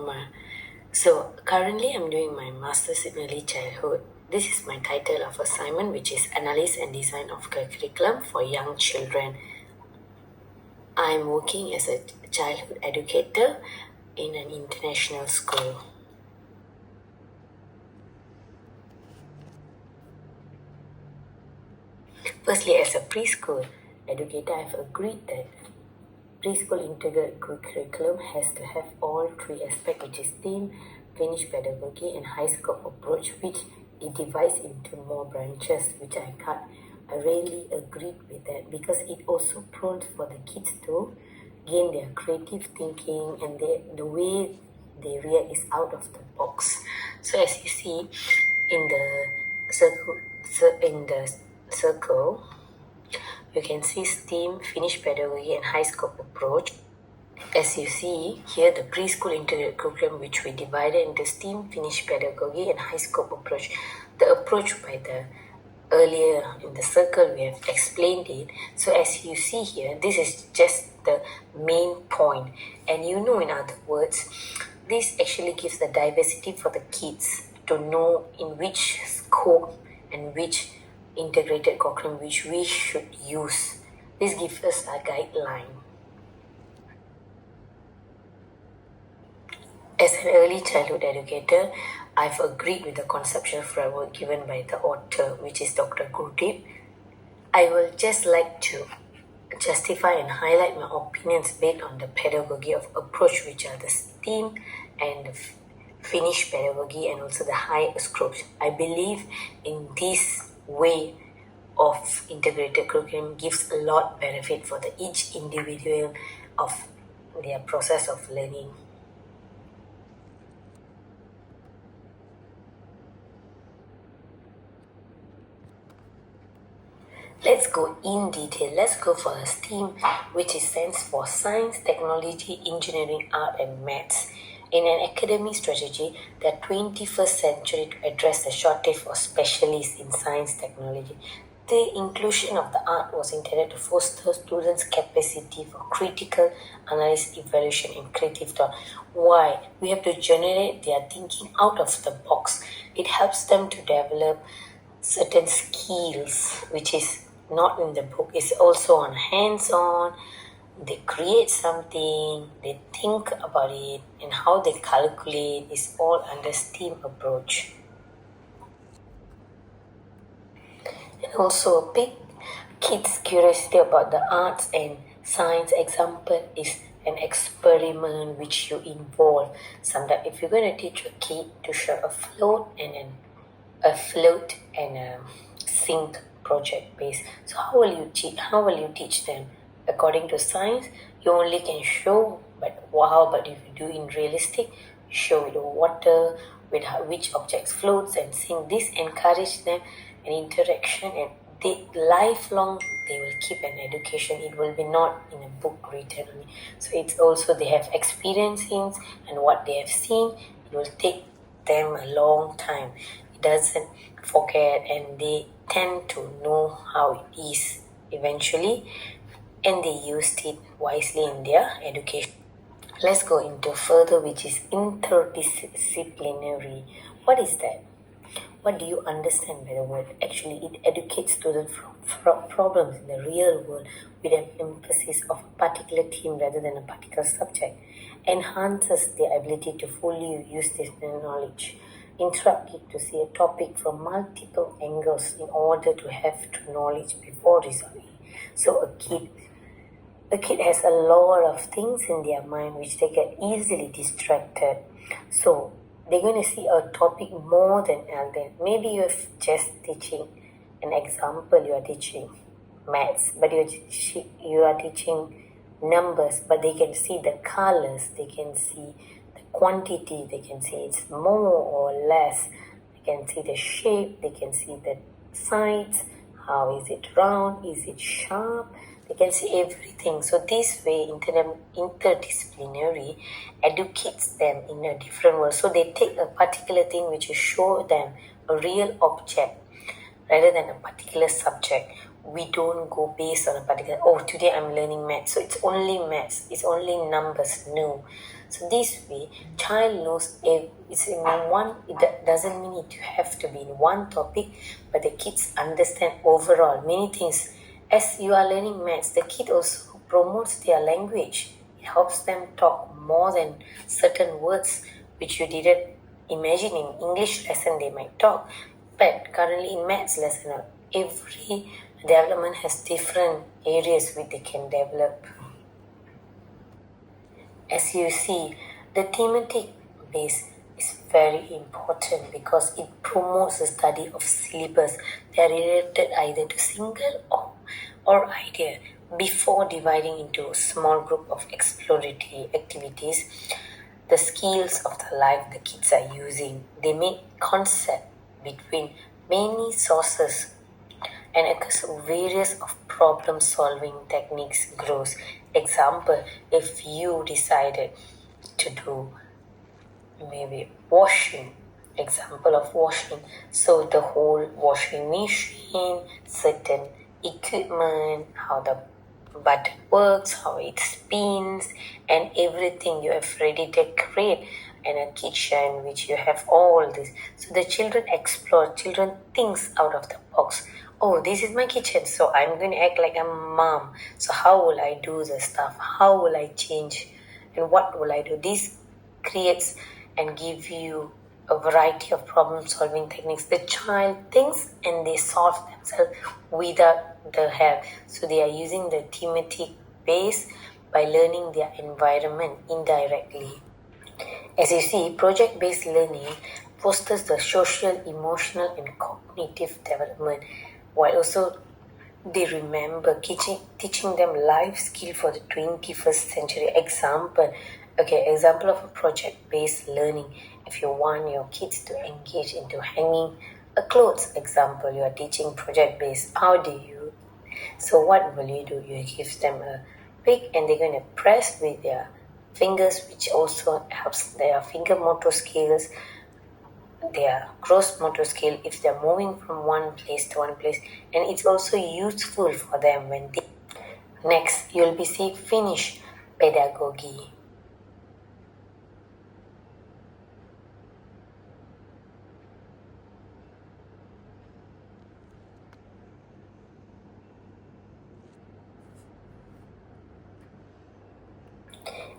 diploma. So currently I'm doing my master's in early childhood. This is my title of assignment, which is Analysis and Design of Curriculum for Young Children. I'm working as a childhood educator in an international school. Firstly, as a preschool educator, I've agreed that preschool integrated curriculum has to have all three aspects, which is STEAM, finished pedagogy, and high scope approach, which it divides into more branches, which I really agreed with that, because it also prompts for the kids to gain their creative thinking, and the way they react is out of the box. So as you see in the circle, you can see STEAM, finished pedagogy, and high scope approach. As you see here, the preschool integrated curriculum, which we divided into STEAM, finished pedagogy, and high scope approach. The approach by the earlier in the circle, we have explained it. So as you see here, this is just the main point. And in other words, this actually gives the diversity for the kids to know in which scope and which integrated curriculum which we should use. This gives us a guideline. As an early childhood educator, I've agreed with the conceptual framework given by the author, which is Dr. Gurdip. I will just like to justify and highlight my opinions based on the pedagogy of approach, which are the STEAM and the finished pedagogy, and also the high scope. I believe in this way of integrated curriculum gives a lot benefit for each individual of their process of learning. Let's go in detail. Let's go for the STEAM, which stands for Science, Technology, Engineering, Art, and Maths. In an academic strategy, the 21st century to address the shortage of specialists in science technology. The inclusion of the art was intended to foster students' capacity for critical analysis, evaluation, and creative thought. Why? We have to generate their thinking out of the box. It helps them to develop certain skills, which is not in the book. It's also on hands-on. They create something, they think about it, and how they calculate is all under STEAM approach. And also a big kids' curiosity about the arts and science example is an experiment which you involve. Sometimes if you're going to teach a kid to show a float and a sink project base, so how will you teach them? According to science, you only can show, but if you do in realistic, show with water, with which objects floats and sink. This encourage them an interaction, and lifelong they will keep an education. It will be not in a book written. So it's also they have experiences, and what they have seen, it will take them a long time. It doesn't forget, and they tend to know how it is eventually, and they used it wisely in their education. Let's go into further, which is interdisciplinary. What is that? What do you understand by the word? Actually, it educates students from problems in the real world with an emphasis of a particular theme rather than a particular subject. Enhances their ability to fully use this knowledge. Instruct it to see a topic from multiple angles in order to have true knowledge before resolving. So a kid has a lot of things in their mind which they get easily distracted. So they're going to see a topic more than other. Maybe you're just teaching an example, you are teaching maths, but you are teaching numbers, but they can see the colors, they can see the quantity, they can see it's more or less, they can see the shape, they can see the sides, how is it round, is it sharp, they can see everything. So this way, interdisciplinary educates them in a different world. So they take a particular thing which will show them a real object rather than a particular subject. We don't go based on a particular, today I'm learning maths, so it's only maths, it's only numbers. No. So this way, child knows if it's in one. Doesn't mean it have to be in one topic, but the kids understand overall many things. As you are learning maths, the kid also promotes their language. It helps them talk more than certain words which you didn't imagine in English lesson they might talk. But currently in maths lesson, every development has different areas which they can develop. As you see, the thematic base is very important because it promotes the study of syllabus that are related either to single or idea before dividing into a small group of exploratory activities. The skills of the life the kids are using, they make concept between many sources and occurs various of problem solving techniques grows. Example, if you decided to do maybe washing, example of washing, so the whole washing machine, certain equipment, how the button works, how it spins, and everything you have already decorate, and a kitchen which you have all this. So the children explore, children thinks out of the box. Oh, this is my kitchen, so I'm going to act like a mom. So how will I do the stuff? How will I change? And what will I do? This creates and give you a variety of problem solving techniques. The child thinks and they solve themselves without the help. So they are using the thematic base by learning their environment indirectly. As you see, project based learning fosters the social, emotional, and cognitive development while also they remember teaching them life skill for the 21st century. Example of a project-based learning. If you want your kids to engage into hanging a clothes, example, you are teaching project-based. How do you? So what will you do? You give them a pick and they're going to press with their fingers, which also helps their finger motor skills, their gross motor skill if they're moving from one place to one place, and it's also useful for them when they next you'll be seeing finish pedagogy.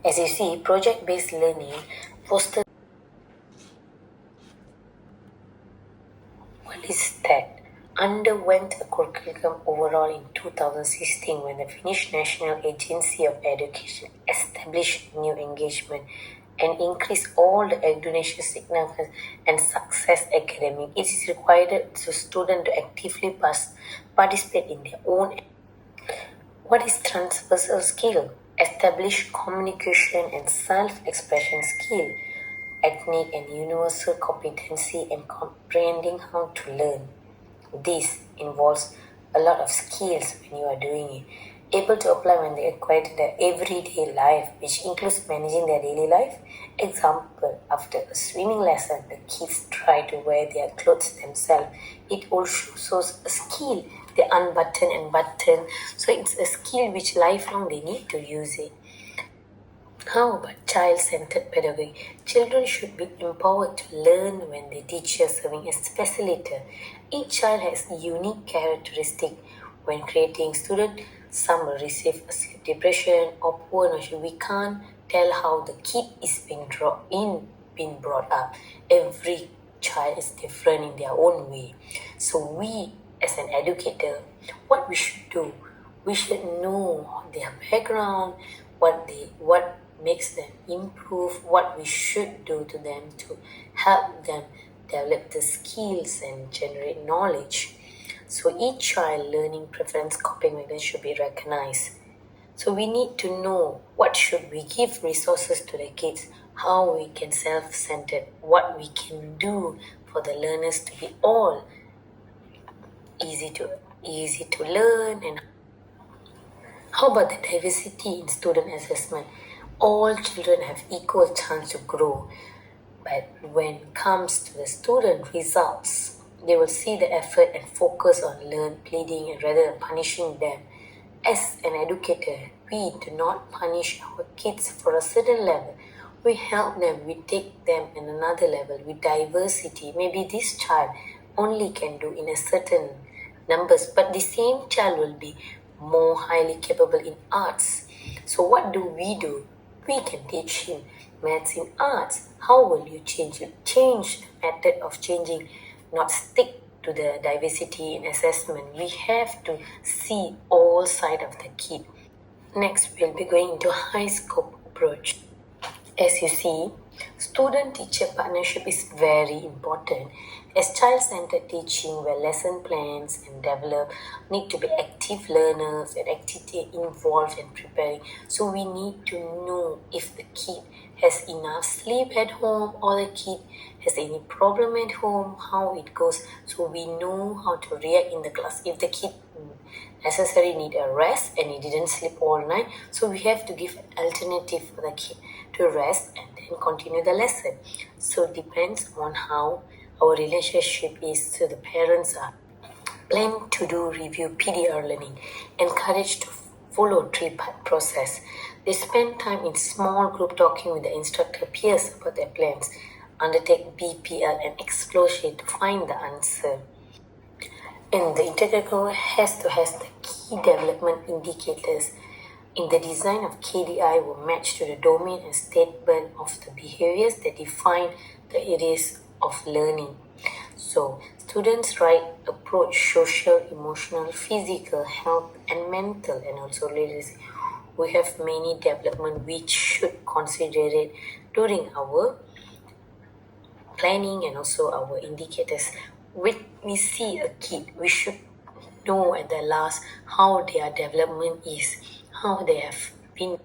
As you see, project-based learning fosters. What is that? Underwent a curriculum overhaul in 2016 when the Finnish National Agency of Education established new engagement and increased all the education significance and success academic. It is required to students to actively participate in their own. What is transversal skill? Establish communication and self-expression skill, ethnic and universal competency and comprehending how to learn. This involves a lot of skills when you are doing it. Able to apply when they acquire their everyday life, which includes managing their daily life. Example, after a swimming lesson, the kids try to wear their clothes themselves. It also shows a skill. They unbutton and button. So it's a skill which lifelong they need to use it. How about child-centered pedagogy? Children should be empowered to learn when the teacher is serving as facilitator. Each child has unique characteristic. When creating student, some will receive a sleep depression or poor nourishment. We can't tell how the kid is being brought up. Every child is different in their own way. So we, as an educator, what we should do? We should know their background, what makes them improve, what we should do to them to help them develop the skills and generate knowledge. So each child learning preference coping methods should be recognized. So we need to know what should we give resources to the kids, how we can self-centered, what we can do for the learners to be all easy to learn. And how about the diversity in student assessment? All children have equal chance to grow, but when it comes to the student results, they will see the effort and focus on pleading and rather than punishing them. As an educator, we do not punish our kids for a certain level. We help them, we take them in another level with diversity. Maybe this child only can do in a certain numbers, but the same child will be more highly capable in arts. So what do? We can teach him maths in arts. How will you change it? Change the method of changing, not stick to the diversity in assessment. We have to see all sides of the kid. Next, we'll be going into high scope approach. As you see, student-teacher partnership is very important as child-centered teaching where lesson plans and develop need to be active learners and activity involved in preparing. So we need to know if the kid has enough sleep at home or the kid has any problem at home, how it goes. So we know how to react in the class. If the kid necessarily need a rest and he didn't sleep all night, so we have to give an alternative for the kid to rest and then continue the lesson. So it depends on how our relationship is. So the parents are plan to do review PDR learning, encouraged to follow three-part process. They spend time in small group talking with the instructor peers about their plans, undertake BPL and explosion to find the answer. And the integrator has to have the key development indicators in the design of KDI will match to the domain and statement of the behaviors that define the areas of learning. So students write approach social, emotional, physical, health and mental and also literacy. We have many development which should consider it during our planning and also our indicators. When we see a kid, we should know at the last how their development is, how they have been.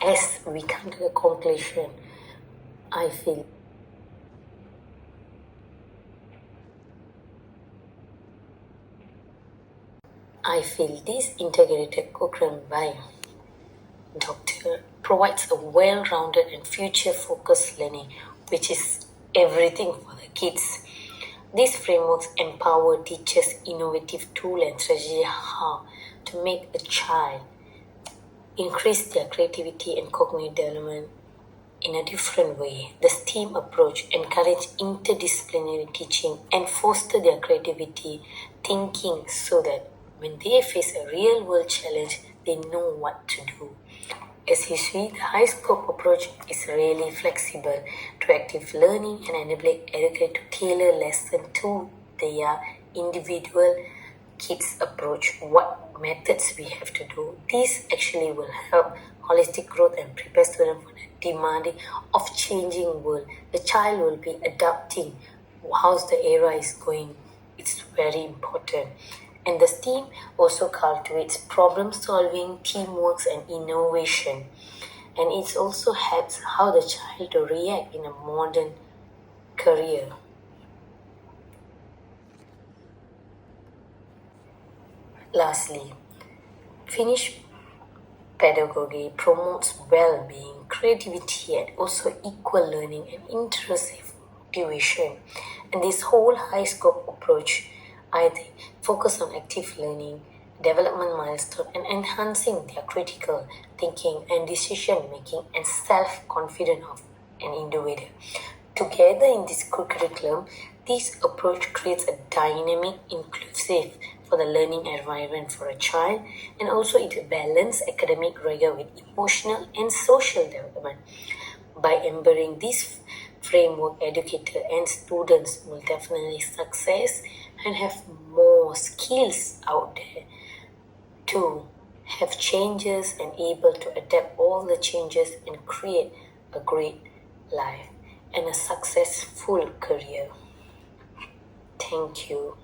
As we come to the conclusion, I feel this integrated curriculum by Doctor provides a well-rounded and future-focused learning, which is everything for the kids. These frameworks empower teachers' innovative tool and strategy how to make a child increase their creativity and cognitive development in a different way. The STEAM approach encourages interdisciplinary teaching and foster their creativity thinking so that when they face a real world challenge, they know what to do. As you see, the high scope approach is really flexible to active learning and enabling educators to tailor lesson to their individual kids' approach, what methods we have to do. This actually will help holistic growth and prepare students for the demanding of changing world. The child will be adapting how's the era is going. It's very important. And the STEAM also cultivates problem solving, teamwork, and innovation. And it also helps how the child to react in a modern career. Lastly, Finnish pedagogy promotes well-being, creativity, and also equal learning and intrinsic motivation. And this whole high-scope approach, I think, focus on active learning, development milestone, and enhancing their critical thinking and decision-making and self-confidence of an individual. Together in this curriculum, this approach creates a dynamic, inclusive for the learning environment for a child, and also it balances academic rigor with emotional and social development. By embedding this framework, educators and students will definitely success and have more skills out there to have changes and able to adapt all the changes and create a great life and a successful career. Thank you.